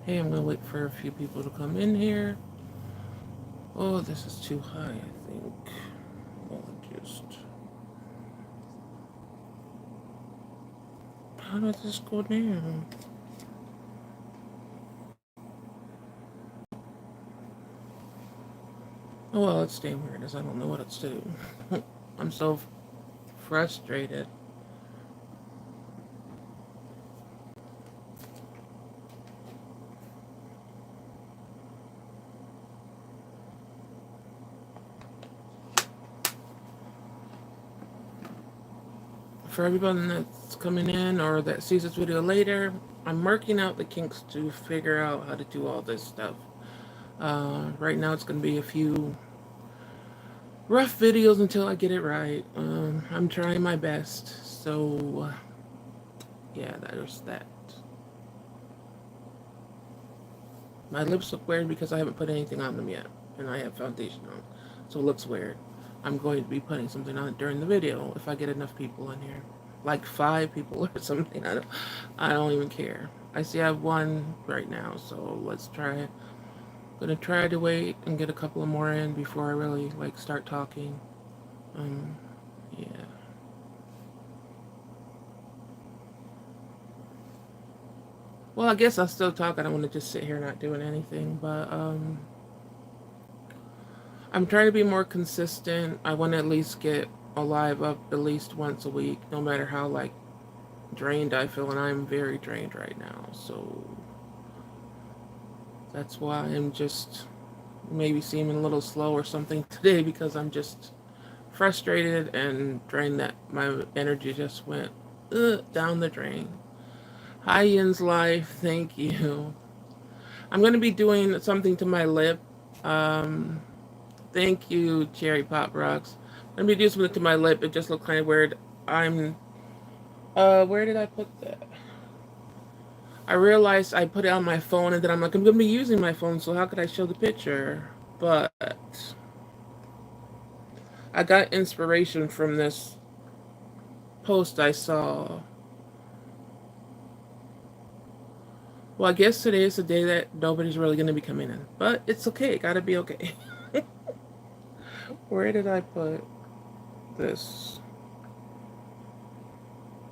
Hey, I'm gonna wait for a few people to come in here. Oh, this is too high, I think. Well, just how does this go down? Oh well, it's staying where it is. I don't know what it's doing. I'm so frustrated. For everyone that's coming in or that sees this video later, I'm working out the kinks to figure out how to do all this stuff. Right now, it's gonna be a few rough videos until I get it right. I'm trying my best. So, yeah, there's that. My lips look weird because I haven't put anything on them yet, and I have foundation on, so it looks weird. I'm going to be putting something on it during the video if I get enough people in here, like 5 people or something. I don't even care. I see I have one right now, so let's try. Gonna try to wait and get a couple of more in before I really like start talking. Um, yeah. Well, I guess I'll still talk. I don't want to just sit here not doing anything, but I'm trying to be more consistent. I want to at least get a live up at least once a week, no matter how like drained I feel, and I'm very drained right now. So that's why I'm just maybe seeming a little slow or something today because I'm just frustrated and drained that my energy just went down the drain. Hi, Ian's life. Thank you. I'm going to be doing something to my lip. Um, Thank you, Cherry Pop Rocks. Let me do something to my lip. It just looked kind of weird. I'm. Where did I put that? I realized I put it on my phone, and then I'm like, I'm gonna be using my phone, so how could I show the picture? But I got inspiration from this post I saw. Well, I guess today is the day that nobody's really gonna be coming in, but it's okay. Gotta be okay. Where did I put this?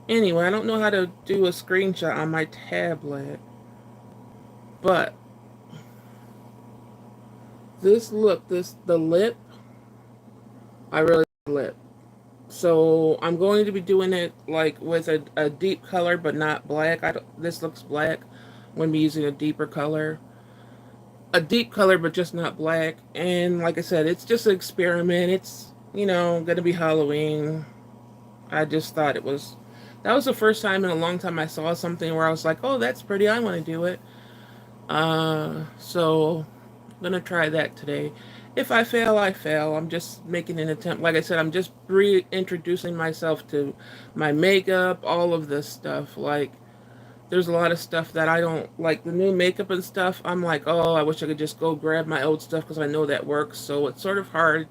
Anyway, I don't know how to do a screenshot on my tablet, but the lip, I really like the lip. So I'm going to be doing it like with a deep color, but not black. This looks black. I'm going to be using a deep color, but just not black. And like I said, it's just an experiment. It's going to be Halloween. I just thought that was the first time in a long time I saw something where I was like, oh, that's pretty. I want to do it. So I'm gonna try that today. If I fail, I fail. I'm just making an attempt. Like I said, I'm just reintroducing myself to my makeup, all of this stuff. Like, there's a lot of stuff that I don't like. The new makeup and stuff, I'm like, oh, I wish I could just go grab my old stuff because I know that works. So it's sort of hard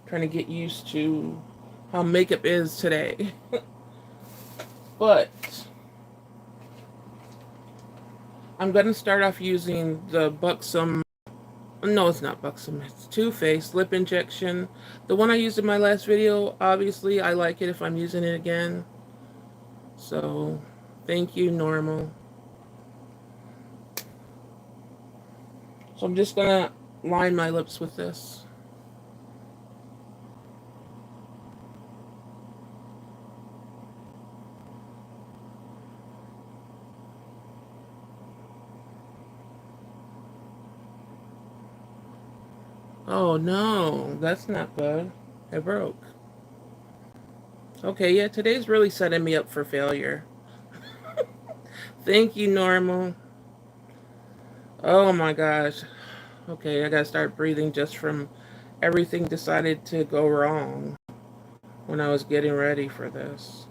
trying to get used to how makeup is today. But I'm gonna start off using the Buxom. No, it's not Buxom. It's Too Faced lip injection. The one I used in my last video, obviously, I like it if I'm using it again. So, thank you, Normal. So I'm just gonna line my lips with this. Oh no, that's not good. It broke. Okay, yeah, today's really setting me up for failure. Thank you, Normal. Oh my gosh. Okay, I gotta start breathing just from everything decided to go wrong when I was getting ready for this.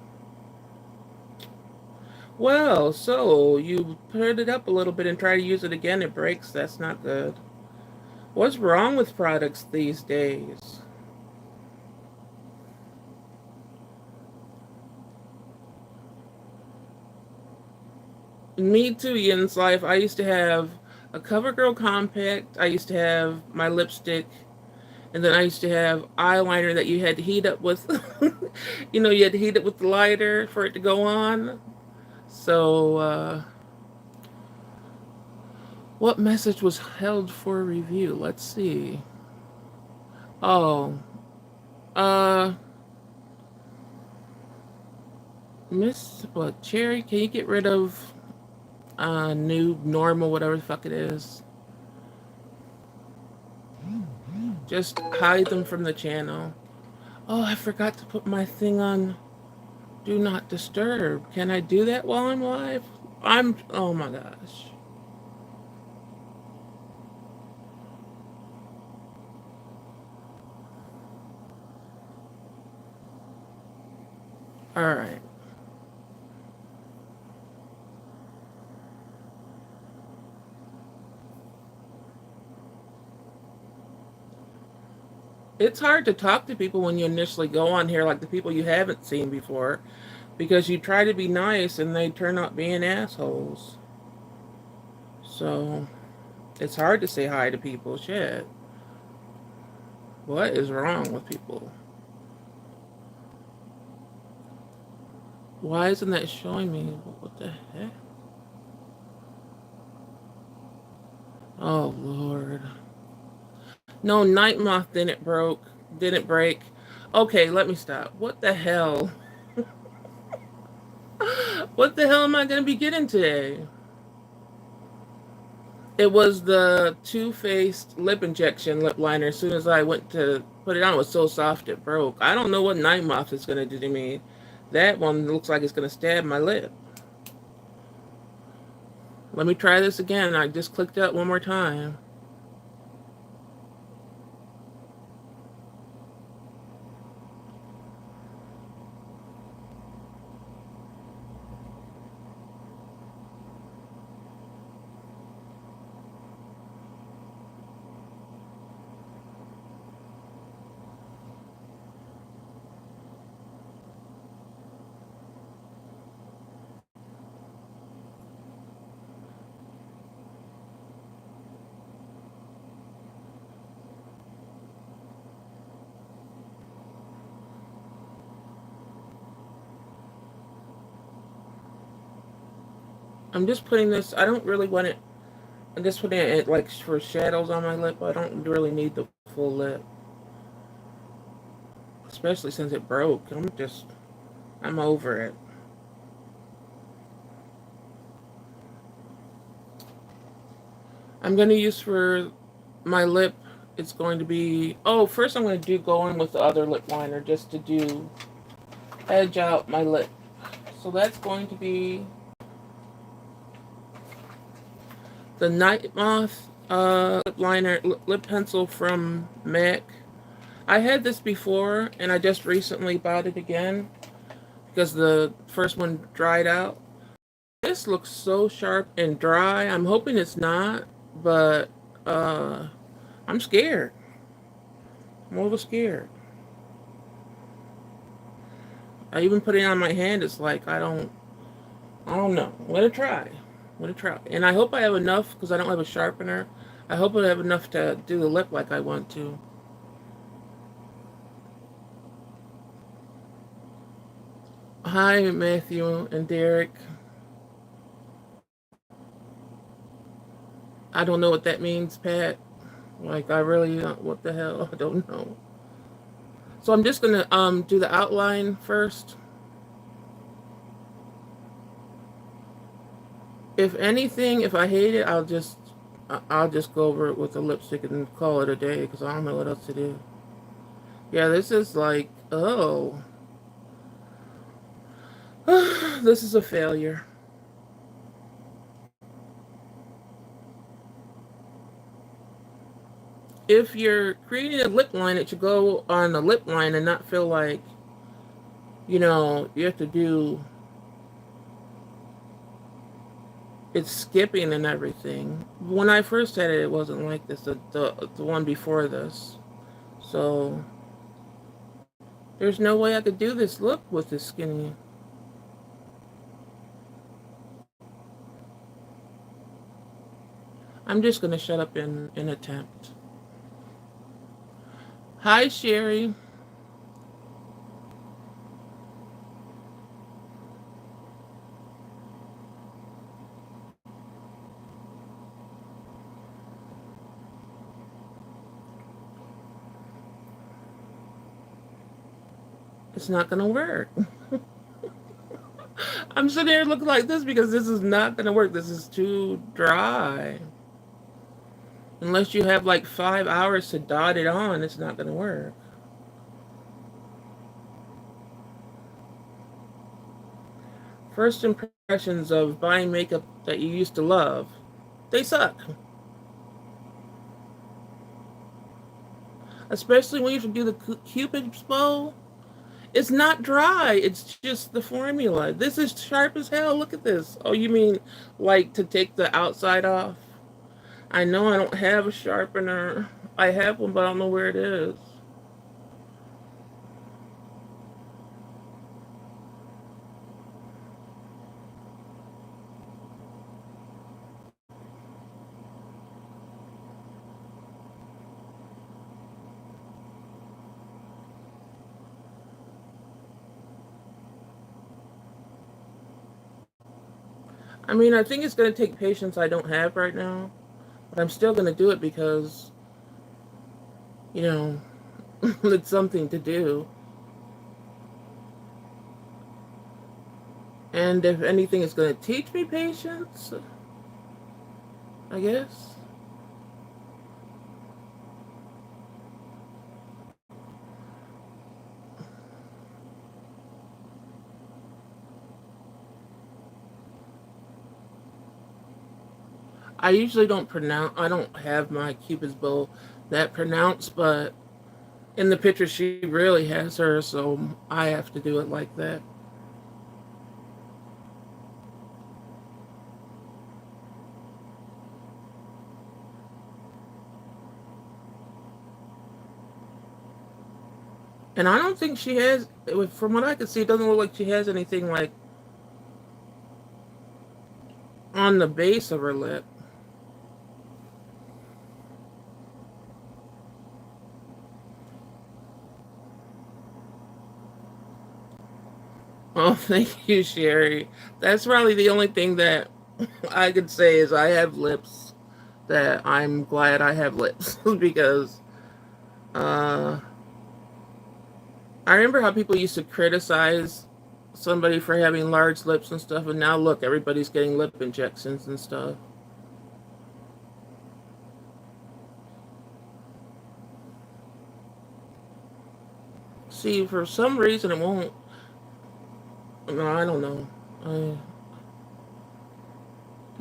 Well, so you put it up a little bit and try to use it again, it breaks. That's not good. What's wrong with products these days? Me too, Yin's life. I used to have a CoverGirl compact. I used to have my lipstick, and then I used to have eyeliner that you had to heat up with. You had to heat it with the lighter for it to go on. So, what message was held for review? Let's see. Oh, uh, Miss what Cherry? Can you get rid of new normal whatever the fuck it is? Just hide them from the channel. Oh, I forgot to put my thing on Do Not Disturb. Can I do that while I'm live? Oh my gosh. All right. It's hard to talk to people when you initially go on here, like the people you haven't seen before, because you try to be nice and they turn out being assholes. So it's hard to say hi to people. Shit. What is wrong with people? Why isn't that showing me? What the heck? Oh Lord. No, Night Moth didn't break. Okay, let me stop. What the hell? What the hell am I gonna be getting today? It was the Too Faced lip injection lip liner. As soon as I went to put it on, it was so soft it broke. I don't know what Night Moth is gonna do to me. That one looks like it's gonna stab my lip. Let me try this again. I just clicked it one more time. I'm just putting this. I don't really want it. I'm just putting it like for shadows on my lip. I don't really need the full lip, especially since it broke. I'm over it. I'm gonna use for my lip. It's going to be. Oh, first I'm going to go in with the other lip liner just to do edge out my lip. So that's going to be the Night Moth lip liner lip pencil from MAC. I had this before and I just recently bought it again because the first one dried out. This looks so sharp and dry. I'm hoping it's not, but I'm scared. I'm a little scared. I even put it on my hand. It's like I don't know. I'm gonna try. I'm gonna try, and I hope I have enough because I don't have a sharpener. I hope I have enough to do the lip like I want to. Hi, Matthew and Derek. I don't know what that means, Pat. Like I really what the hell? I don't know. So I'm just gonna do the outline first. If anything, if I hate it, I'll just go over it with a lipstick and call it a day because I don't know what else to do. Yeah, this is like this is a failure. If you're creating a lip line, it should go on the lip line and not feel like you have to do it's skipping and everything. When I first had it, it wasn't like this. The one before this, so there's no way I could do this look with this skinny. I'm just going to shut up in attempt. Hi, Sherry. It's not going to work. I'm sitting here looking like this because this is not going to work. This is too dry. Unless you have like 5 hours to dot it on, it's not going to work. First impressions of buying makeup that you used to love, they suck. Especially when you do the Cupid's bow. It's not dry. It's just the formula. This is sharp as hell. Look at this. Oh, you mean like to take the outside off? I know I don't have a sharpener. I have one, but I don't know where it is. I mean, I think it's going to take patience I don't have right now, but I'm still going to do it because, you know, it's something to do. And if anything is going to teach me patience, I guess. I usually don't pronounce, I don't have my Cupid's bow that pronounced, but in the picture she really has her, so I have to do it like that. And I don't think she has, from what I can see, it doesn't look like she has anything like on the base of her lip. Oh, thank you, Sherry. That's probably the only thing that I could say is I have lips that I'm glad I have lips because uh, I remember how people used to criticize somebody for having large lips and stuff, and now look, everybody's getting lip injections and stuff. See, for some reason it won't. No, I don't know. I,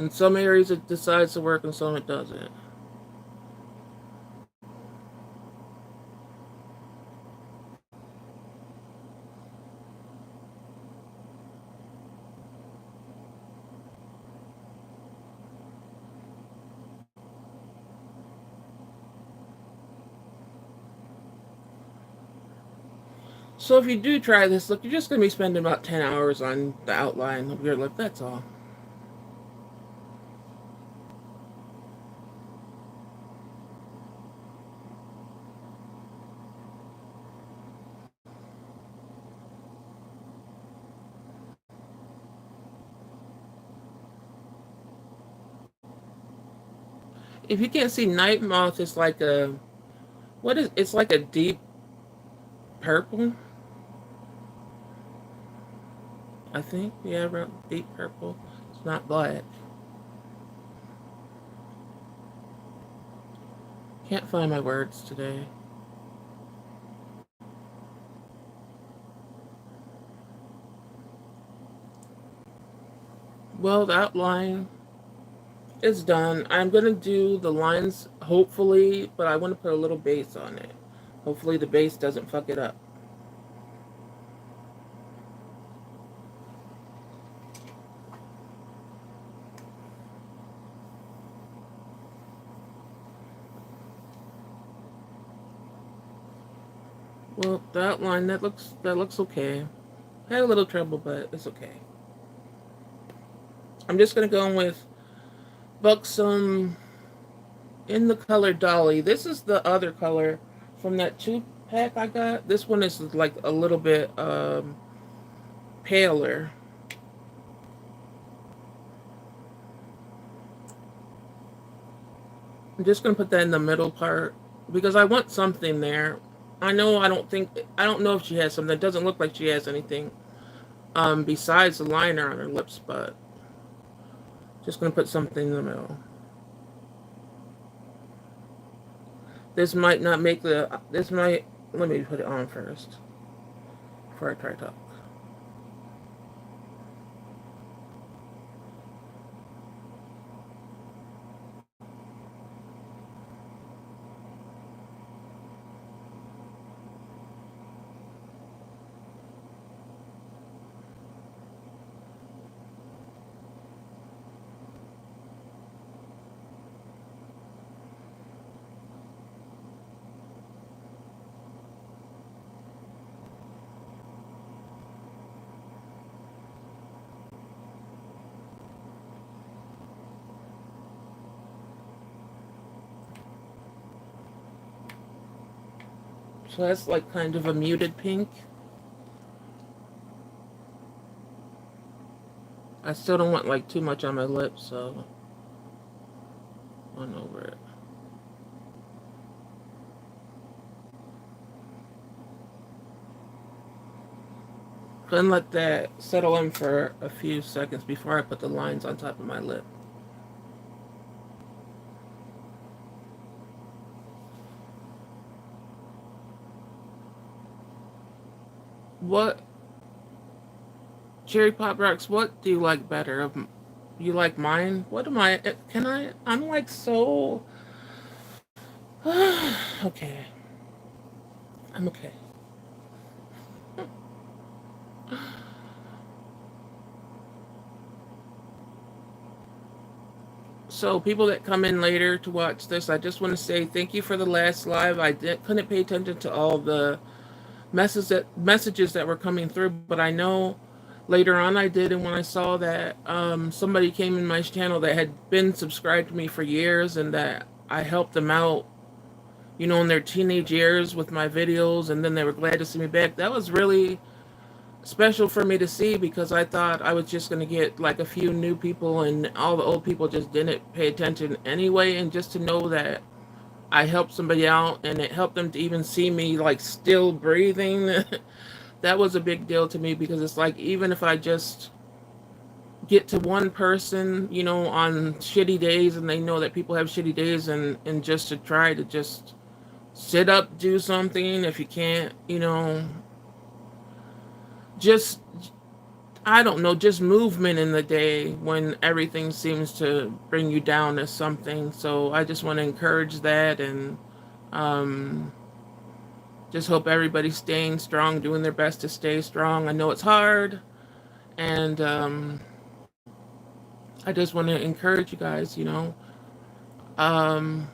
in some areas it decides to work, and some it doesn't. So if you do try this, look, you're just going to be spending about 10 hours on the outline of your lip. That's all. If you can't see, night moth is like a what is it's like a deep purple. I think yeah, deep purple. It's not black. Can't find my words today. Well, the outline is done. I'm gonna do the lines hopefully, but I want to put a little base on it. Hopefully the base doesn't fuck it up. Well, the outline that looks okay. Had a little trouble, but it's okay. I'm just gonna go in with Buxom in the color Dolly. This is the other color from that 2-pack I got. This one is like a little bit paler. I'm just going to put that in the middle part because I want something there. I don't know if she has something. It doesn't look like she has anything besides the liner on her lips, but just going to put something in the middle. This might not make let me put it on first before I try to talk. So that's like kind of a muted pink. I still don't want like too much on my lips, so on over it. Then let that settle in for a few seconds before I put the lines on top of my lip. What Cherry Pop Rocks? What do you like better? You like mine? What am I? Can I? I'm like so. Okay, I'm okay. So people that come in later to watch this, I just want to say thank you for the last live. Couldn't pay attention to all the messages that were coming through, but I know later on I did, and when I saw that somebody came in my channel that had been subscribed to me for years and that I helped them out, you know, in their teenage years with my videos, and then they were glad to see me back. That was really special for me to see because I thought I was just going to get like a few new people and all the old people just didn't pay attention anyway, and just to know that I helped somebody out and it helped them to even see me like still breathing. That was a big deal to me because it's like even if I just get to one person, you know, on shitty days and they know that people have shitty days, and just to try to just sit up, do something if you can't, you know, just I don't know, just movement in the day when everything seems to bring you down to something. So I just want to encourage that, and um, just hope everybody's staying strong, doing their best to stay strong. I know it's hard, and I just want to encourage you guys, you know. Um,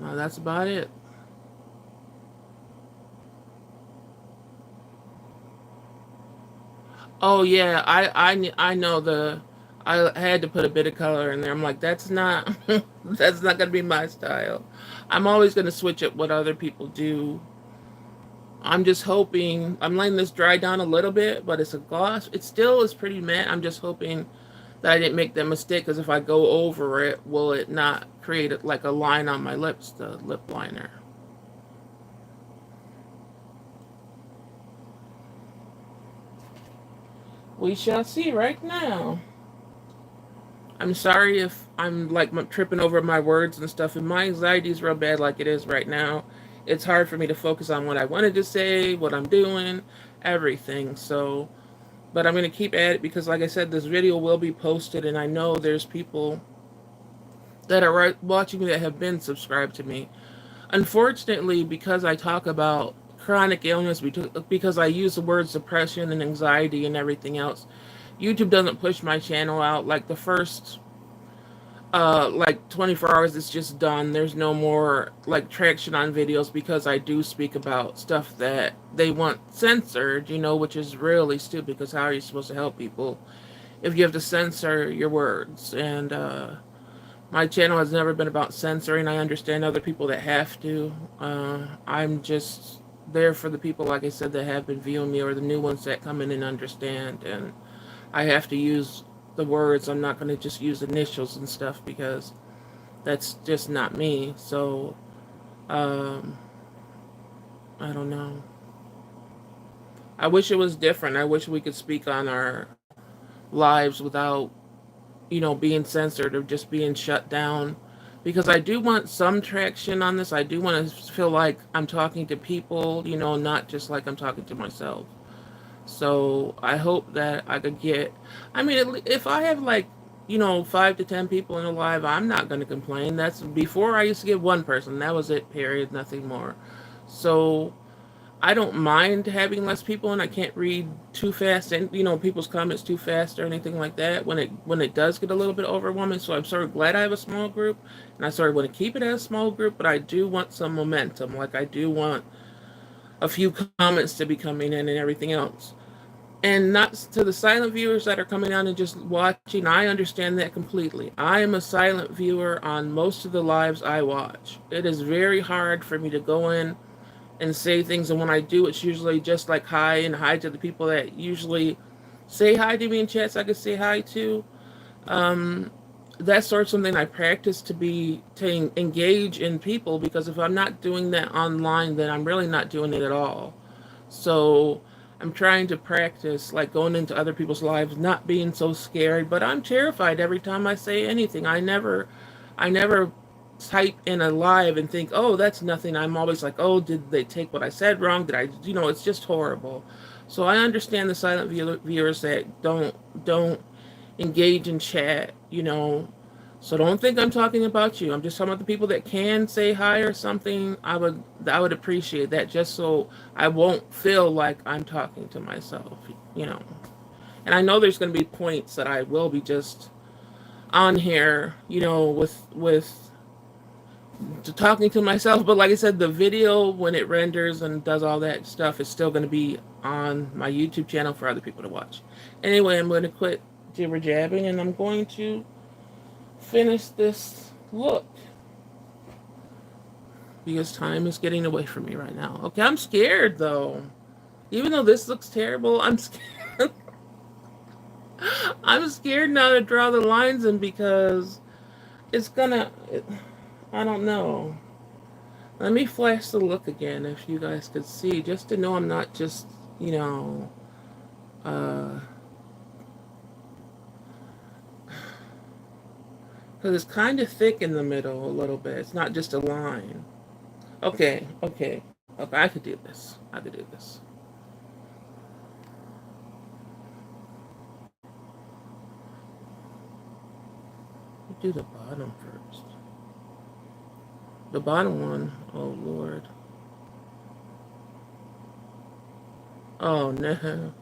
well, that's about it. Oh yeah, I know I had to put a bit of color in there. I'm like, that's not that's not gonna be my style. I'm always gonna switch up what other people do. I'm just hoping I'm letting this dry down a little bit, but it's a gloss. It still is pretty matte. I'm just hoping that I didn't make that mistake because if I go over it, will it not create like a line on my lips, the lip liner? We shall see right now. I'm sorry if I'm like tripping over my words and stuff. And my anxiety is real bad, like it is right now. It's hard for me to focus on what I wanted to say, what I'm doing, everything. So, but I'm gonna keep at it because, like I said, this video will be posted, and I know there's people that are watching me that have been subscribed to me. Unfortunately, because I talk about chronic illness, because I use the words depression and anxiety and everything else, YouTube doesn't push my channel out like the first like 24 hours it's just done. There's no more like traction on videos because I do speak about stuff that they want censored, you know, which is really stupid because how are you supposed to help people if you have to censor your words? And My channel has never been about censoring. I understand other people that have to. I'm just there for the people, like I said, that have been viewing me, or the new ones that come in and understand. And I have to use the words. I'm not going to just use initials and stuff because that's just not me. So, um, I don't know. I wish it was different. I wish we could speak on our lives without, being censored or just being shut down. Because I do want some traction on this. I do want to feel like I'm talking to people, not just like I'm talking to myself. So I hope that I could get. I mean, if I have like, 5 to 10 people in a live, I'm not going to complain. That's before I used to get one person. That was it. Period. Nothing more. So I don't mind having less people, and I can't read too fast and people's comments too fast or anything like that when it does get a little bit overwhelming. So I'm sort of glad I have a small group, and I sort of want to keep it as a small group, but I do want some momentum. Like I do want a few comments to be coming in and everything else. And not to the silent viewers that are coming on and just watching, I understand that completely. I am a silent viewer on most of the lives I watch. It is very hard for me to go in and say things, and when I do, it's usually just like hi and hi to the people that usually say hi to me in chats I could say hi to. um that's sort of something I practice to engage in people, because if I'm not doing that online, then I'm really not doing it at all. So I'm trying to practice like going into other people's lives, not being so scared, but I'm terrified every time I say anything. I never type in a live and think, oh, that's nothing. I'm always like, oh, did they take what I said wrong? Did I, it's just horrible. So I understand the silent viewers that don't engage in chat, So don't think I'm talking about you. I'm just talking about the people that can say hi or something. I would appreciate that, just so I won't feel like I'm talking to myself, you know. And I know there's going to be points that I will be just on here, with talking to myself. But like I said, the video, when it renders and does all that stuff, is still going to be on my YouTube channel for other people to watch. Anyway, I'm going to quit jibber jabbing, and I'm going to finish this look because time is getting away from me right now. Okay, I'm scared though. Even though this looks terrible, I'm scared. I'm scared now to draw the lines in because it's gonna. I don't know. Let me flash the look again if you guys could see, just to know I'm not just, you know, uh, because it's kind of thick in the middle a little bit. It's not just a line. Okay, okay, okay. I could do this. I could do this. Do the bottom first. The bottom one. Oh Lord. Oh no.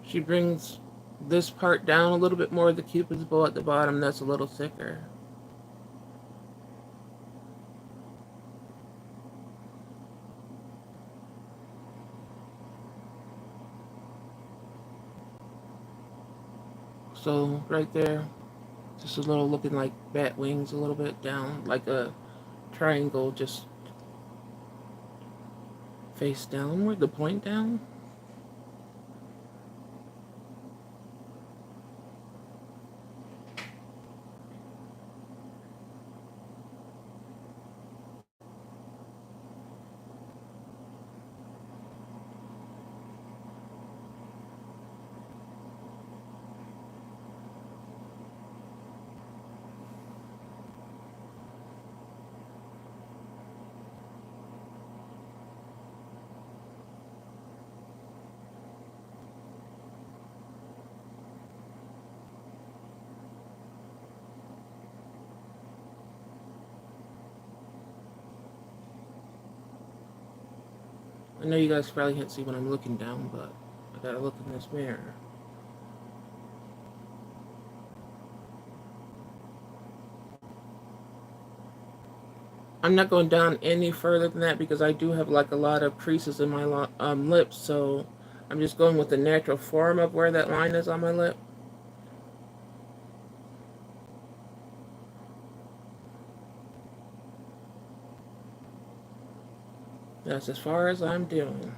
She brings this part down a little bit more. The cupid's bow at the bottom, that's a little thicker. So right there, just a little looking like bat wings, a little bit down, like a triangle, just face downward, the point down. I know you guys probably can't see when I'm looking down, but I gotta look in this mirror. I'm not going down any further than that because I do have like a lot of creases in my lips, so I'm just going with the natural form of where that line is on my lip. That's as far as I'm doing.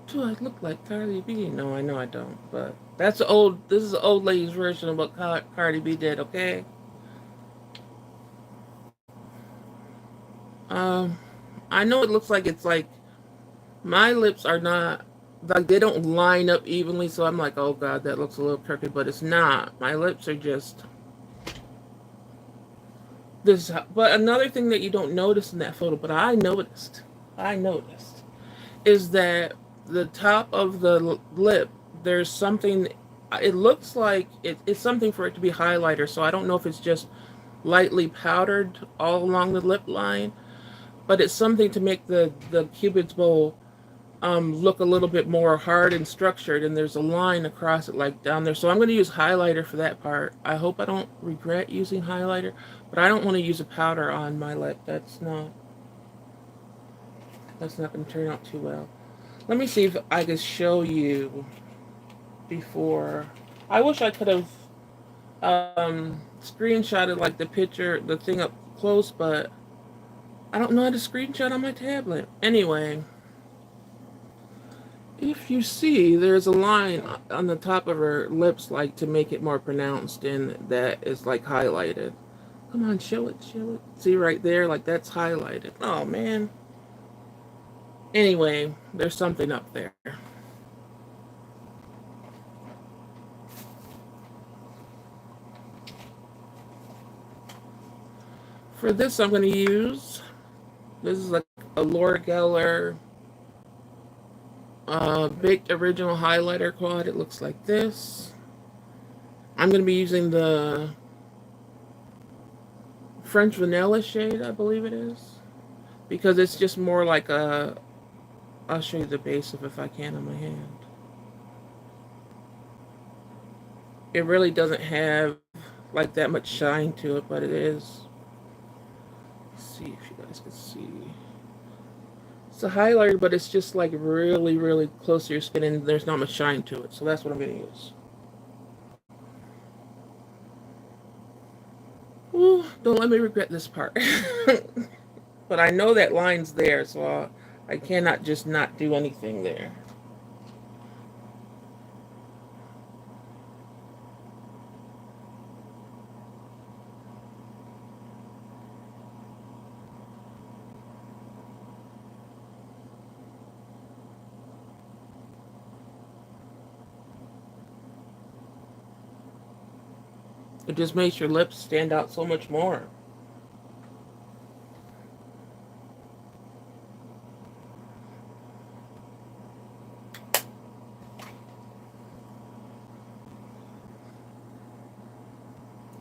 Do I look like Cardi B? No, I know I don't, but that's old. This is the old lady's version of what Cardi B did. Okay. Um, I know it looks like it's like my lips are not like they don't line up evenly, so I'm like, oh god, that looks a little crooked, but it's not. My lips are just this. But another thing that you don't notice in that photo, but I noticed, is that the top of the lip, there's something. It looks like it's something for it to be highlighter. So I don't know if it's just lightly powdered all along the lip line, but it's something to make the cupid's bow look a little bit more hard and structured, and there's a line across it like down there. So I'm going to use highlighter for that part. I hope I don't regret using highlighter, but I don't want to use a powder on my lip. That's not going to turn out too well. Let me see if I can show you before. I wish I could have screenshotted like the picture, the thing up close, but I don't know how to screenshot on my tablet. Anyway, if you see, there's a line on the top of her lips, like to make it more pronounced, and that is like highlighted. Come on, show it, show it. See right there, like that's highlighted. Oh man. Anyway, there's something up there. For this, I'm going to use, this is like a Laura Geller baked original highlighter quad. It looks like this. I'm going to be using the French vanilla shade, I believe it is, because it's just more like a, I'll show you the base of it if I can on my hand. It really doesn't have like that much shine to it, but it is. Let's see if you guys can see. It's a highlighter, but it's just like really, really close to your skin, and there's not much shine to it. So that's what I'm going to use. Ooh, don't let me regret this part. But I know that line's there, so I cannot just not do anything there. It just makes your lips stand out so much more.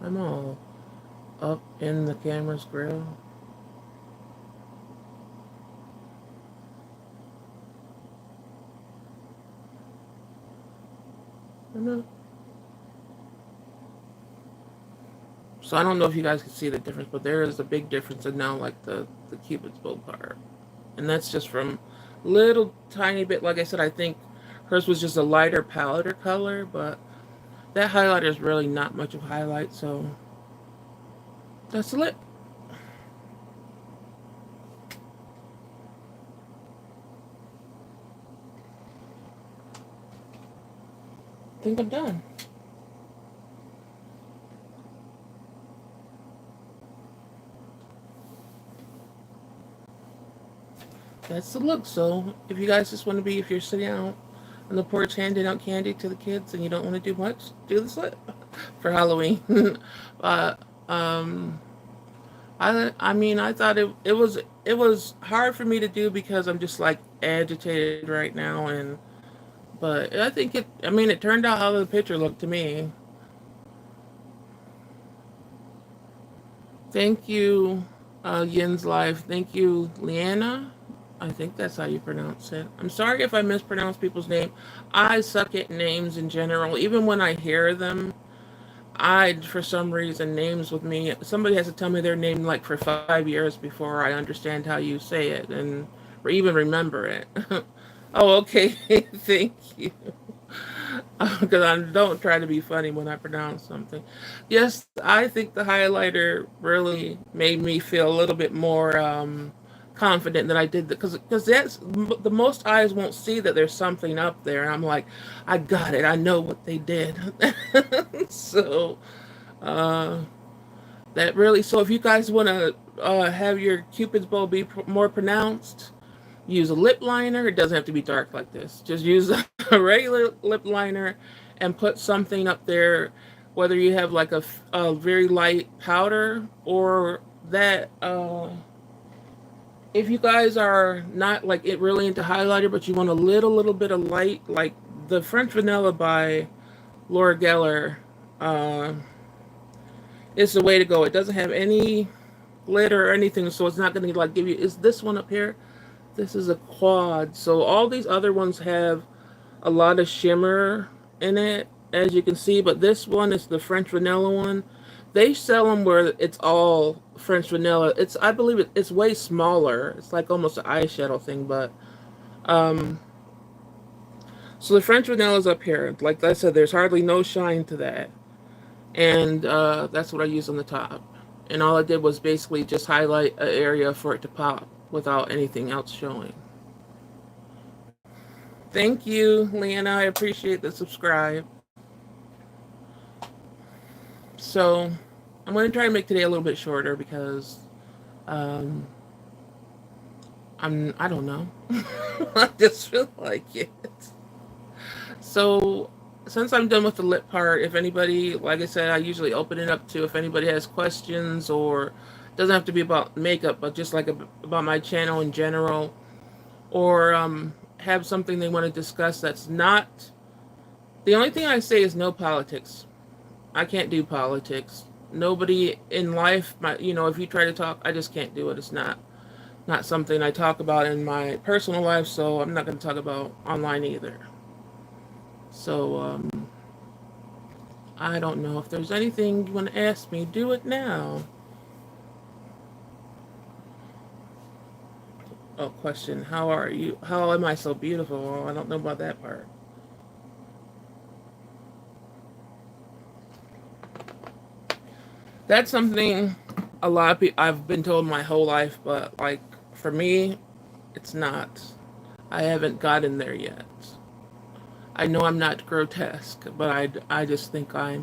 I'm all up in the camera's grill. I'm not. So I don't know if you guys can see the difference, but there is a big difference in now like the Cupid's bow part. And that's just from little tiny bit. Like I said, I think hers was just a lighter powder color, but that highlighter is really not much of a highlight, so that's the lip. I think I'm done. That's the look. So if you guys just want to be, if you're sitting out on the porch handing out candy to the kids and you don't want to do much, do this lip for Halloween. uh, um, I mean, I thought it was hard for me to do because I'm just like agitated right now, and but I think it. I mean, it turned out how the picture looked to me. Thank you. Yin's Live. Thank you, Leanna. I think that's how you pronounce it. I'm sorry if I mispronounce people's name. I suck at names in general. Even when I hear them, for some reason, names with me, somebody has to tell me their name like for 5 years before I understand how you say it and or even remember it. Oh, okay. Thank you. Because I don't try to be funny when I pronounce something. Yes, I think the highlighter really made me feel a little bit more confident than I did because that's the most eyes won't see that there's something up there, and I'm like, I got it. I know what they did. So uh, that really. So if you guys want to have your Cupid's bow be more pronounced, use a lip liner. It doesn't have to be dark like this. Just use a regular lip liner and put something up there, whether you have like a very light powder or that. If you guys are not like it really into highlighter, but you want a little bit of light, like the French Vanilla by Laura Geller, uh, is the way to go. It doesn't have any glitter or anything, so it's not going to like give you. Is this one up here? This is a quad. So all these other ones have a lot of shimmer in it, as you can see, but this one is the French vanilla one. They sell them where it's all French vanilla. I believe it's way smaller. It's like almost an eyeshadow thing, but um, so the French vanilla is up here. Like I said, there's hardly no shine to that, and that's what I use on the top. And all I did was basically just highlight an area for it to pop without anything else showing. Thank you, Leanna. I appreciate the subscribe. So I'm going to try to make today a little bit shorter because um, I don't know. I just feel like it. So since I'm done with the lip part, if anybody, like I said, I usually open it up to if anybody has questions or doesn't have to be about makeup, but just like about my channel in general, or have something they want to discuss that's not. The only thing I say is no politics. I can't do politics. Nobody in life, if you try to talk, I just can't do it. It's not something I talk about in my personal life, so I'm not going to talk about online either. So I don't know if there's anything you want to ask me. Do it now. Oh, question. How are you? How am I so beautiful? Oh, I don't know about that part. That's something a lot of people I've been told my whole life, but like for me, it's not. I haven't gotten there yet. I know I'm not grotesque, but I just think I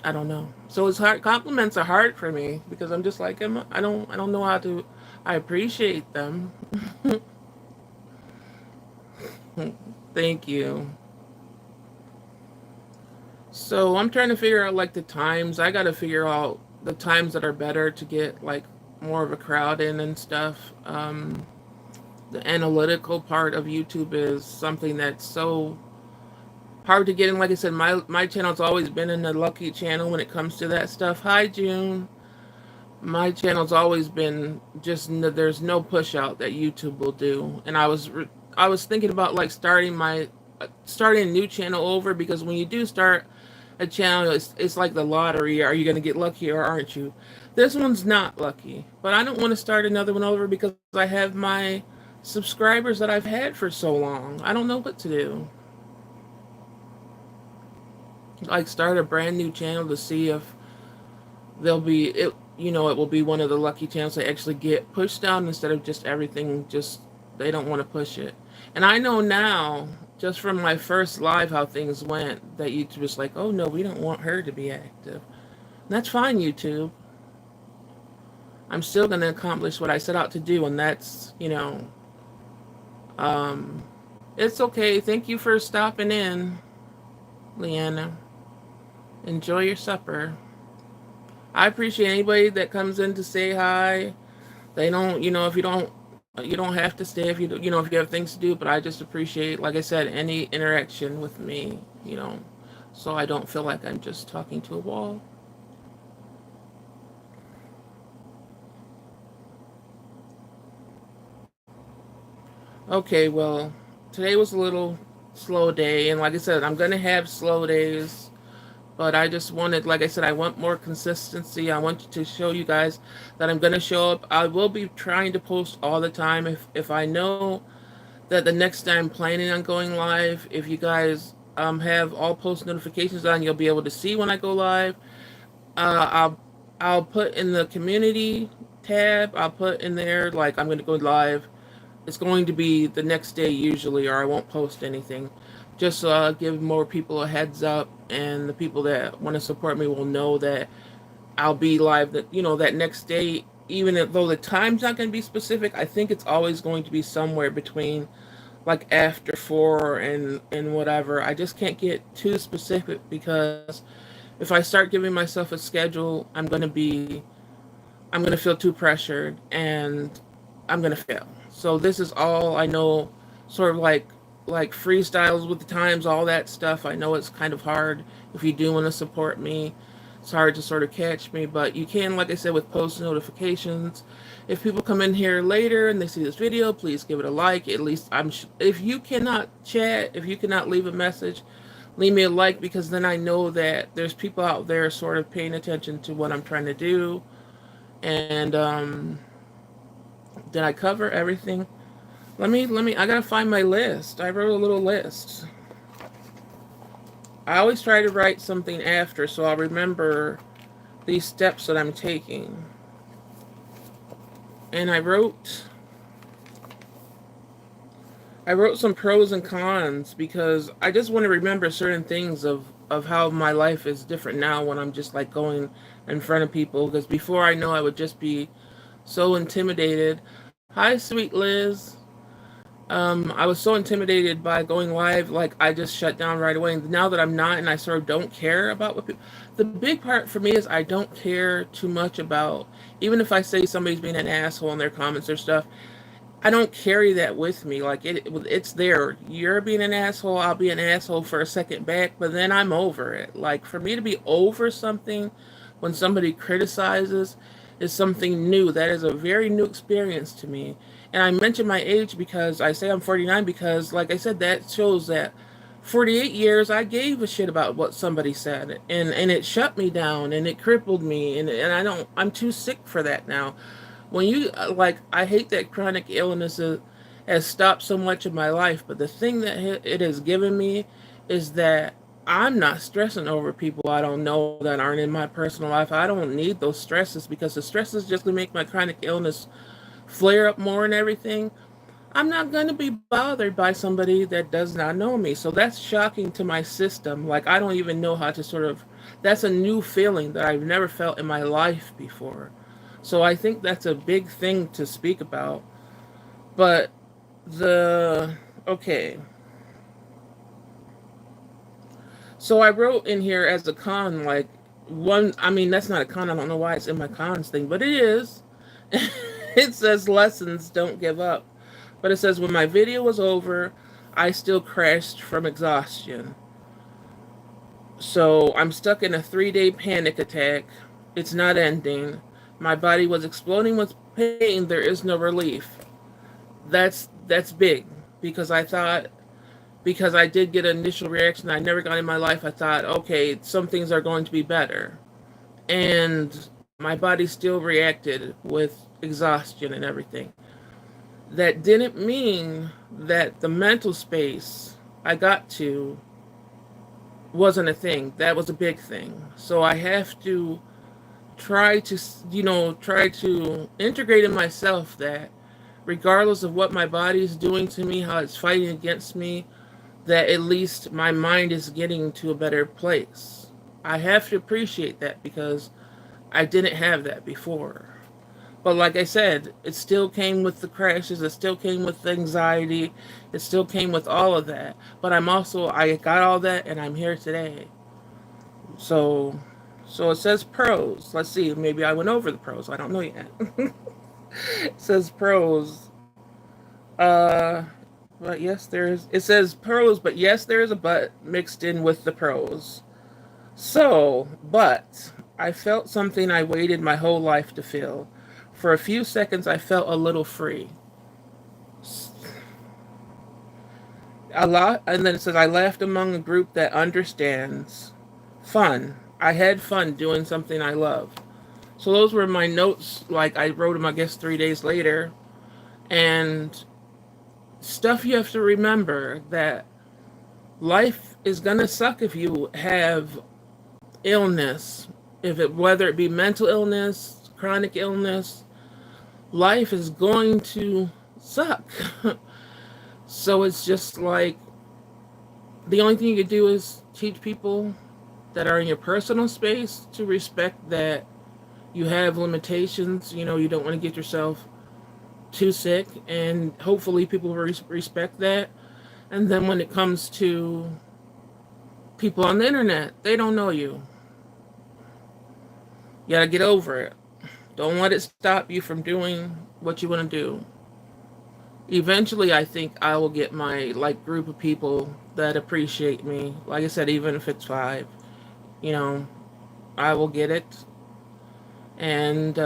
don't know. So it's hard. Compliments are hard for me because I'm just like I don't know how to. I appreciate them. Thank you. So I'm trying to figure out like the times. I got to figure out the times that are better to get like more of a crowd in and stuff. The analytical part of YouTube is something that's so hard to get in. Like I said, my channel's always been in the lucky channel when it comes to that stuff. Hi, June. My channel's always been just there's no push out that YouTube will do, and I was thinking about like starting a new channel over because when you do start a channel, it's like the lottery. Are you going to get lucky or aren't you? This one's not lucky, but I don't want to start another one over because I have my subscribers that I've had for so long. I don't know what to do. Like start a brand new channel to see if they'll be it. It will be one of the lucky channels that actually get pushed down instead of just everything. Just they don't want to push it. And I know now, just from my first live, how things went. That YouTube was like, oh no, we don't want her to be active. That's fine, YouTube. I'm still going to accomplish what I set out to do, and that's, um, it's okay. Thank you for stopping in, Leanna. Enjoy your supper. I appreciate anybody that comes in to say hi. They don't, if you don't have to stay if if you have things to do. But I just appreciate, like I said, any interaction with me, so I don't feel like I'm just talking to a wall. Okay, well, today was a little slow day, and like I said, I'm gonna have slow days. But I just wanted, like I said, I want more consistency. I want to show you guys that I'm gonna show up. I will be trying to post all the time. If I know that the next time I'm planning on going live, if you guys have all post notifications on, you'll be able to see when I go live. I'll put in the community tab. I'll put in there like I'm gonna go live. It's going to be the next day usually, or I won't post anything. Just so I'll give more people a heads up, and the people that want to support me will know that I'll be live. That that next day, even though the time's not going to be specific, I think it's always going to be somewhere between like after 4 and whatever. I just can't get too specific because if I start giving myself a schedule, I'm gonna feel too pressured and I'm gonna fail. So this is all I know, sort of like freestyles with the times, all that stuff. I know it's kind of hard if you do want to support me. It's hard to sort of catch me, but you can, like I said, with post notifications. If people come in here later and they see this video, please give it a like. At least if you cannot chat, if you cannot leave a message, leave me a like because then I know that there's people out there sort of paying attention to what I'm trying to do. And did I cover everything? Let me. I gotta find my list. I wrote a little list. I always try to write something after so I'll remember these steps that I'm taking. And I wrote some pros and cons because I just want to remember certain things of how my life is different now when I'm just like going in front of people. Because before I know I would just be so intimidated. Hi, sweet Liz. I was so intimidated by going live, like I just shut down right away. And now that I'm not, and I sort of don't care about what people. The big part for me is I don't care too much about, even if I say somebody's being an asshole in their comments or stuff. I don't carry that with me. Like it's there. You're being an asshole. I'll be an asshole for a second back, but then I'm over it. Like for me to be over something when somebody criticizes is something new. That is a very new experience to me. And I mention my age because I say I'm 49 because, like I said, that shows that 48 years I gave a shit about what somebody said, and it shut me down and it crippled me, and I'm too sick for that now. When you like, I hate that chronic illness has stopped so much of my life, but the thing that it has given me is that I'm not stressing over people I don't know that aren't in my personal life. I don't need those stresses because the stresses just gonna make my chronic illness flare up more and everything. I'm not going to be bothered by somebody that does not know me. So that's shocking to my system. Like, I don't even know how to sort of, that's a new feeling that I've never felt in my life before. So I think that's a big thing to speak about. But the, okay. So I wrote in here as a con, like, one, I mean, that's not a con. I don't know why it's in my cons thing, but it is. It says lessons, don't give up. But it says when my video was over, I still crashed from exhaustion. So I'm stuck in a 3 day panic attack. It's not ending. My body was exploding with pain. There is no relief. That's big because because I did get an initial reaction I never got in my life. I thought, okay, some things are going to be better, and my body still reacted with exhaustion and everything. That didn't mean that the mental space I got to wasn't a thing. That was a big thing. So I have to try to, try to integrate in myself that regardless of what my body is doing to me, how it's fighting against me, that at least my mind is getting to a better place. I have to appreciate that because I didn't have that before. But like I said, it still came with the crashes, it still came with the anxiety, it still came with all of that. But I got all that and I'm here today. So so it says pros. Let's see, maybe I went over the pros. I don't know yet. It says pros. Uh but yes there's it says pros, but yes there is a but mixed in with the pros. So, but I felt something I waited my whole life to feel. For a few seconds, I felt a little free. A lot, and then it says, I laughed among a group that understands. Fun. I had fun doing something I love. So those were my notes. Like I wrote them, I guess, 3 days later. And stuff you have to remember that life is gonna suck if you have illness, if it whether it be mental illness, chronic illness, life is going to suck. So it's just like the only thing you can do is teach people that are in your personal space to respect that you have limitations. You know, you don't want to get yourself too sick, and hopefully people respect that. And then when it comes to people on the internet, they don't know you. You gotta get over it. Don't let it stop you from doing what you want to do. Eventually, I think I will get my like group of people that appreciate me. Like I said, even if it's five, you know, I will get it. And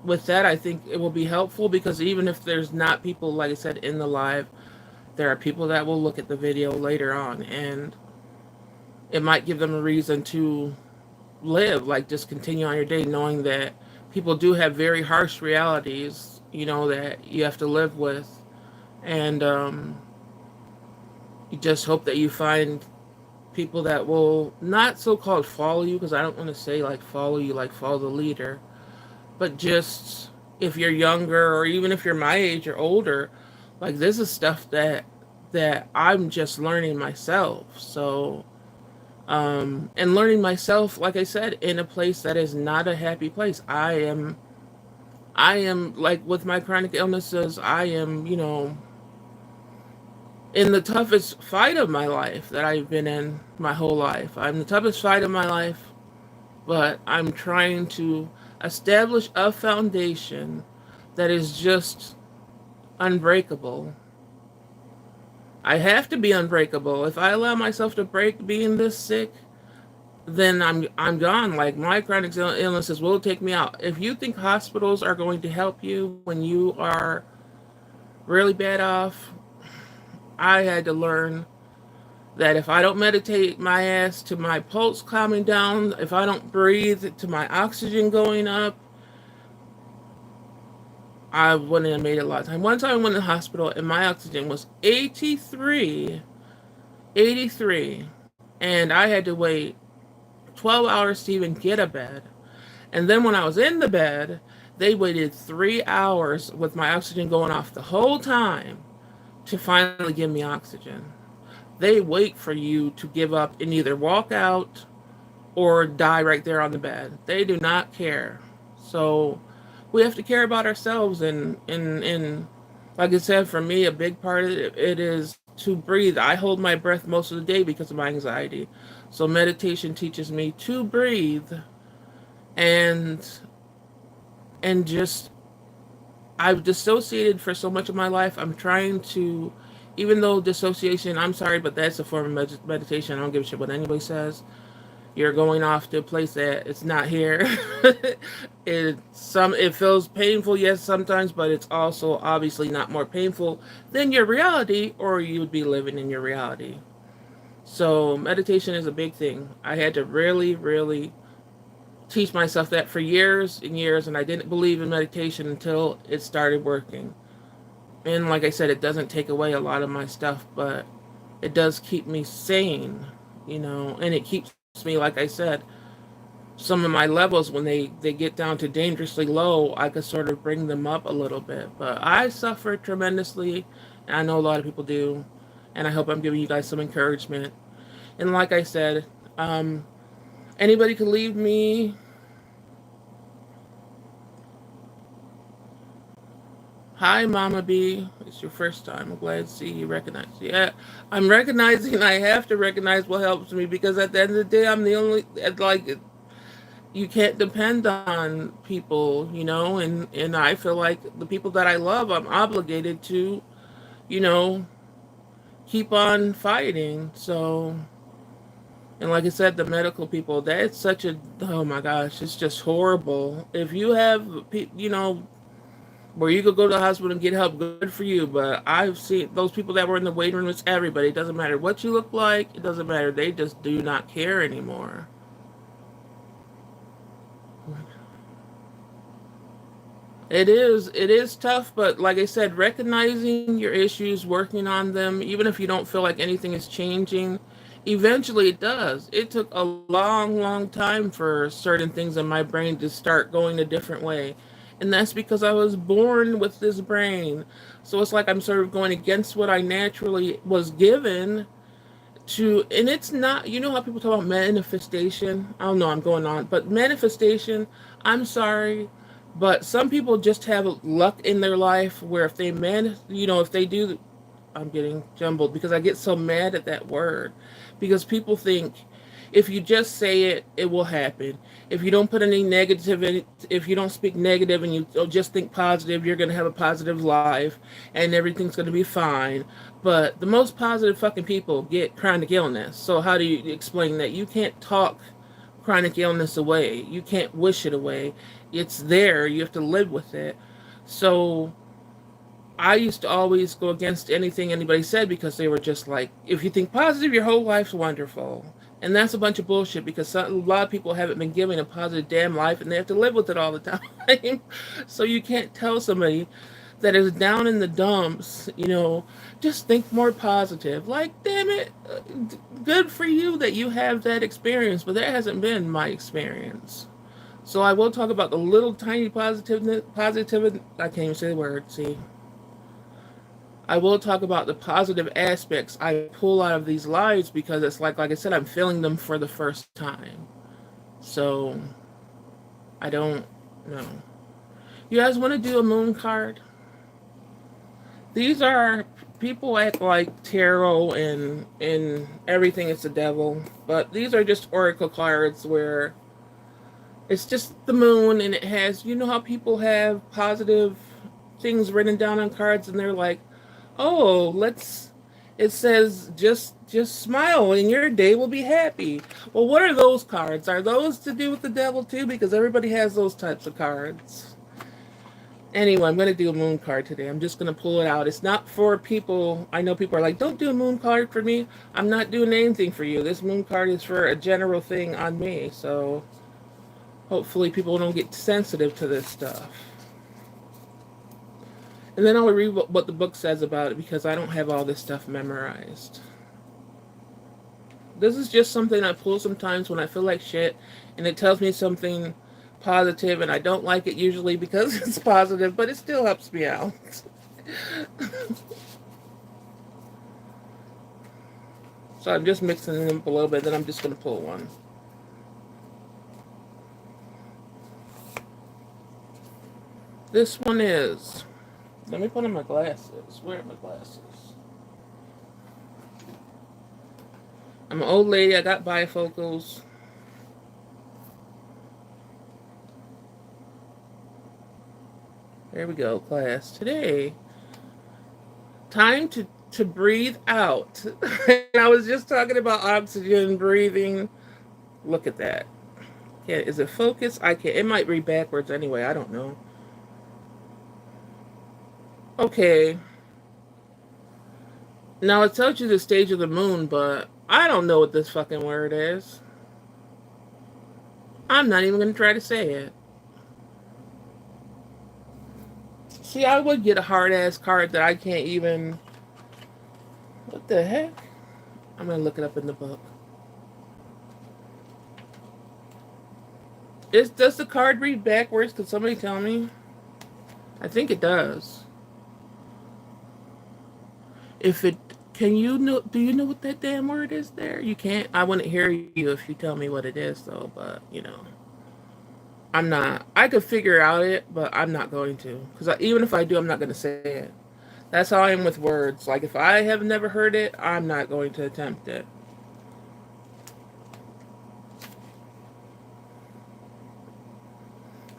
with that, I think it will be helpful because even if there's not people, like I said, in the live, there are people that will look at the video later on, and it might give them a reason to live, like just continue on your day, knowing that people do have very harsh realities, you know, that you have to live with. And you just hope that you find people that will not so called follow you, because I don't want to say like follow you, like follow the leader, but just if you're younger or even if you're my age or older, like this is stuff that I'm just learning myself. So and learning myself, like I said, in a place that is not a happy place. I am like with my chronic illnesses, I am, you know, in the toughest fight of my life that I've been in my whole life. I'm the toughest fight of my life, but I'm trying to establish a foundation that is just unbreakable. I have to be unbreakable. If I allow myself to break being this sick, then I'm gone. Like my chronic illnesses will take me out. If you think hospitals are going to help you when you are really bad off, I had to learn that if I don't meditate my ass to my pulse calming down, if I don't breathe to my oxygen going up, I wouldn't have made it a lot of time. One time I went to the hospital and my oxygen was 83, 83, and I had to wait 12 hours to even get a bed. And then when I was in the bed, they waited 3 hours with my oxygen going off the whole time to finally give me oxygen. They wait for you to give up and either walk out or die right there on the bed. They do not care. So we have to care about ourselves, and like I said, for me a big part of it is to breathe. I hold my breath most of the day because of my anxiety. So meditation teaches me to breathe and just I've dissociated for so much of my life. I'm trying to, even though dissociation, I'm sorry, but that's a form of meditation. I don't give a shit what anybody says. You're going off to a place that it's not here. It feels painful, yes, sometimes, but it's also obviously not more painful than your reality, or you would be living in your reality. So meditation is a big thing. I had to really, really teach myself that for years and years, and I didn't believe in meditation until it started working. And like I said, it doesn't take away a lot of my stuff, but it does keep me sane, you know, and it keeps me, like I said, some of my levels when they get down to dangerously low, I could sort of bring them up a little bit. But I suffered tremendously, and I know a lot of people do, and I hope I'm giving you guys some encouragement. And like I said, anybody could leave me. Hi, Mama B. It's your first time. I'm glad to see you recognize. Yeah, I'm recognizing. I have to recognize what helps me because at the end of the day, I'm the only like you can't depend on people, you know, and I feel like the people that I love, I'm obligated to, you know, keep on fighting. So, and like I said, the medical people, that's such a oh my gosh, it's just horrible. If you have, you know, where you could go to the hospital and get help. Good for you. But I've seen those people that were in the waiting room. It's everybody. It doesn't matter what you look like. It doesn't matter. They just do not care anymore. It is tough, but like I said, recognizing your issues, working on them, even if you don't feel like anything is changing, eventually it does. It took a long, long time for certain things in my brain to start going a different way. And that's because I was born with this brain. So it's like I'm sort of going against what I naturally was given to, and it's not, you know how people talk about manifestation? I don't know, I'm going on, but manifestation, I'm sorry, but some people just have luck in their life where if they if they do, I'm getting jumbled because I get so mad at that word because people think if you just say it, it will happen. If you don't put any negative in it, if you don't speak negative and you just think positive, you're going to have a positive life and everything's going to be fine. But the most positive fucking people get chronic illness. So how do you explain that? You can't talk chronic illness away. You can't wish it away. It's there. You have to live with it. So I used to always go against anything anybody said because they were just like, if you think positive, your whole life's wonderful. And that's a bunch of bullshit because a lot of people haven't been given a positive damn life and they have to live with it all the time. So you can't tell somebody that is down in the dumps, just think more positive. Like, damn it, good for you that you have that experience, but that hasn't been my experience. So I will talk about the little tiny positive. I can't even say the word. See, I will talk about the positive aspects I pull out of these lives because it's like I said, I'm feeling them for the first time. So I don't know. You guys want to do a moon card? These are people act like tarot and everything is the devil, but these are just oracle cards where it's just the moon and it has, you know how people have positive things written down on cards and they're like, "Oh, let's it says just smile and your day will be happy." Well, what are those cards? Are those to do with the devil too because everybody has those types of cards? Anyway, I'm going to do a moon card today. I'm just going to pull it out. It's not for people. I know people are like, don't do a moon card for me. I'm not doing anything for you. This moon card is for a general thing on me. So hopefully people don't get sensitive to this stuff. And then I'll read what the book says about it because I don't have all this stuff memorized. This is just something I pull sometimes when I feel like shit and it tells me something positive and I don't like it usually because it's positive, but it still helps me out. So I'm just mixing them up a little bit, then I'm just going to pull one. This one is, let me put on my glasses. Where are my glasses? I'm an old lady, I got bifocals. There we go, class. Today, time to breathe out. I was just talking about oxygen, breathing. Look at that. Is it focus? I can't. It might read backwards anyway. I don't know. Okay. Now it tells you the stage of the moon, but I don't know what this fucking word is. I'm not even going to try to say it. See, I would get a hard ass card that I can't even. What the heck? I'm going to look it up in the book. Does the card read backwards? Could somebody tell me? I think it does. If it can you know? Do you know what that damn word is? There, you can't. I wouldn't hear you if you tell me what it is, though. But I'm not. I could figure out it, but I'm not going to. Because even if I do, I'm not going to say it. That's how I am with words. Like if I have never heard it, I'm not going to attempt it.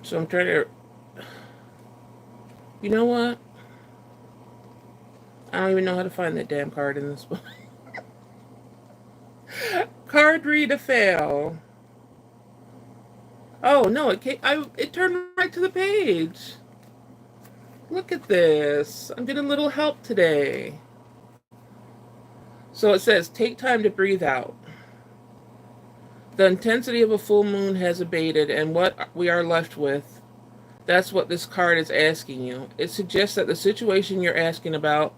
So I'm trying to. You know what? I don't even know how to find that damn card in this book. Card read to fail. Oh no! It turned right to the page. Look at this. I'm getting a little help today. So it says, take time to breathe out. The intensity of a full moon has abated, and what we are left with, that's what this card is asking you. It suggests that the situation you're asking about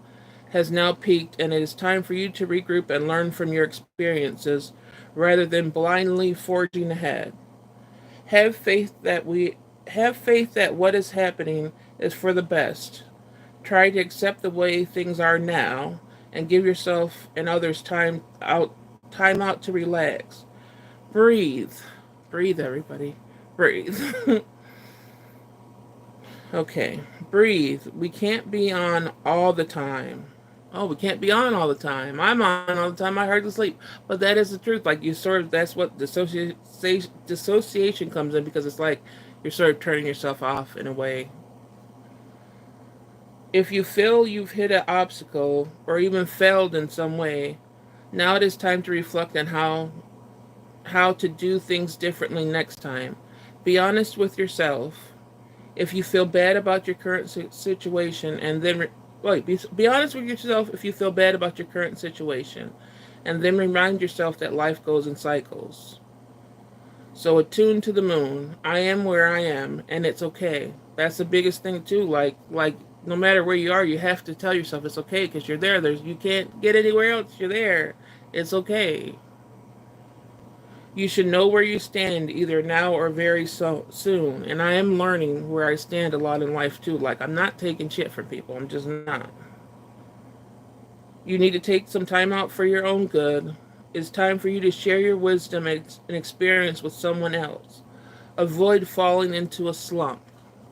has now peaked, and it is time for you to regroup and learn from your experiences rather than blindly forging ahead. Have faith that what is happening is for the best. Try to accept the way things are now and give yourself and others time out to relax. Breathe. Breathe, everybody. Breathe. Okay. Breathe. We can't be on all the time. Oh, we can't be on all the time. I'm on all the time. I hardly sleep. But that is the truth. Like, you sort of, that's what dissociation comes in, because it's like you're sort of turning yourself off in a way. If you feel you've hit an obstacle or even failed in some way, now it is time to reflect on how to do things differently next time. Be honest with yourself. If you feel bad about your current situation, and then be honest with yourself if you feel bad about your current situation, and then remind yourself that life goes in cycles. So attune to the moon. I am where I am, and it's okay. That's the biggest thing too. Like no matter where you are, you have to tell yourself it's okay, because you're there. You can't get anywhere else. You're there. It's okay. You should know where you stand, either now or very soon. And I am learning where I stand a lot in life too. Like, I'm not taking shit from people. I'm just not. You need to take some time out for your own good. It's time for you to share your wisdom and experience with someone else. Avoid falling into a slump.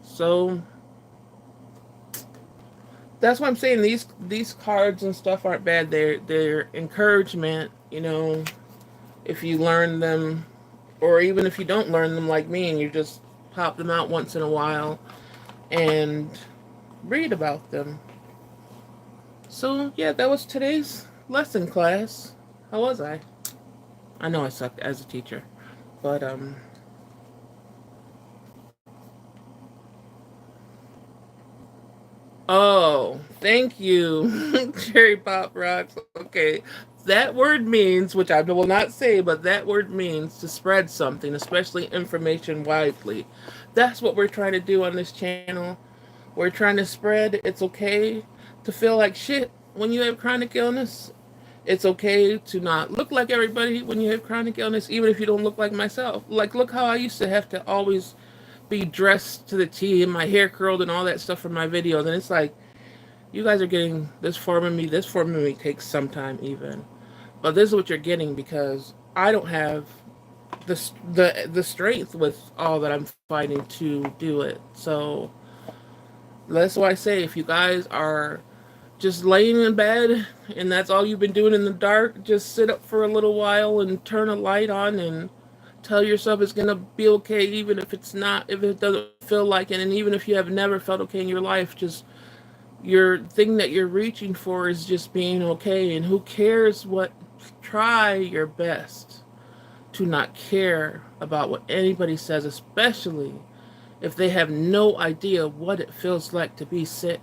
So that's why I'm saying these cards and stuff aren't bad. They're encouragement, if you learn them, or even if you don't learn them like me and you just pop them out once in a while and read about them. So yeah, that was today's lesson, class. How was I? I know I sucked as a teacher, but oh, thank you. Cherry Pop Rocks. Okay. That word means, which I will not say, but that word means to spread something, especially information widely. That's what we're trying to do on this channel. We're trying to spread. It's okay to feel like shit when you have chronic illness. It's okay to not look like everybody when you have chronic illness, even if you don't look like myself. Like, look how I used to have to always be dressed to the T and my hair curled and all that stuff for my videos. And it's like, you guys are getting this form of me. This form of me takes some time even. But this is what you're getting, because I don't have the strength with all that I'm fighting to do it. So that's why I say, if you guys are just laying in bed and that's all you've been doing in the dark, just sit up for a little while and turn a light on and tell yourself it's gonna be okay, even if it's not, if it doesn't feel like it, and even if you have never felt okay in your life. Just your thing that you're reaching for is just being okay. And who cares what? Try your best to not care about what anybody says, especially if they have no idea what it feels like to be sick.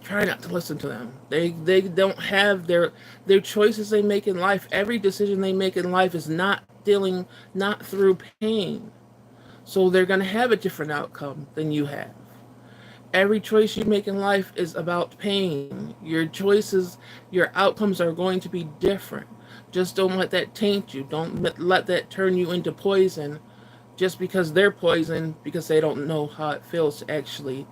Try not to listen to them. They don't have their choices they make in life. Every decision they make in life is not through pain. So they're going to have a different outcome than you have. Every choice you make in life is about pain. Your choices, your outcomes are going to be different. Just don't let that taint you. Don't let that turn you into poison just because they're poison, because they don't know how it feels to actually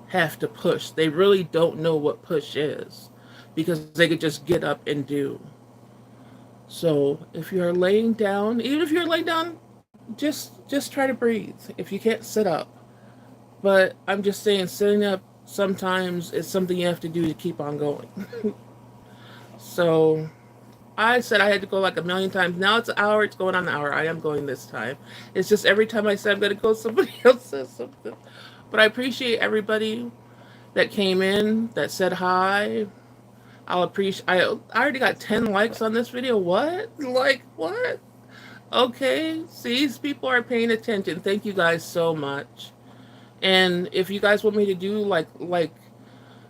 have to push. They really don't know what push is, because they could just get up and do. So if you're laying down, even if you're laying down, just try to breathe. If you can't, sit up. But I'm just saying, sitting up sometimes is something you have to do to keep on going. So I said I had to go like a million times. Now it's an hour. It's going on an hour. I am going this time. It's just every time I say I'm going to go, somebody else says something. But I appreciate everybody that came in, that said hi. I'll appreciate. I already got 10 likes on this video. What? Like what? Okay. See, these people are paying attention. Thank you guys so much. And if you guys want me to do like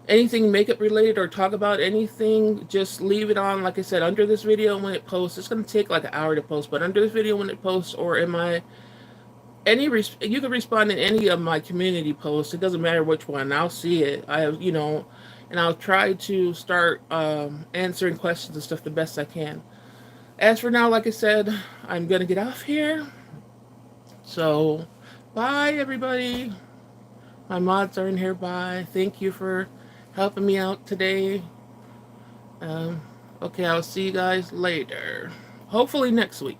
anything makeup related or talk about anything, just leave it on, like I said, under this video when it posts. It's going to take like an hour to post, but under this video when it posts, or in my you can respond in any of my community posts. It doesn't matter which one. I'll see it. I have, and I'll try to start answering questions and stuff the best I can. As for now, like I said, I'm going to get off here. So, bye everybody. My mods are in here. Bye. Thank you for helping me out today. Um, okay, I'll see you guys later. Hopefully next week.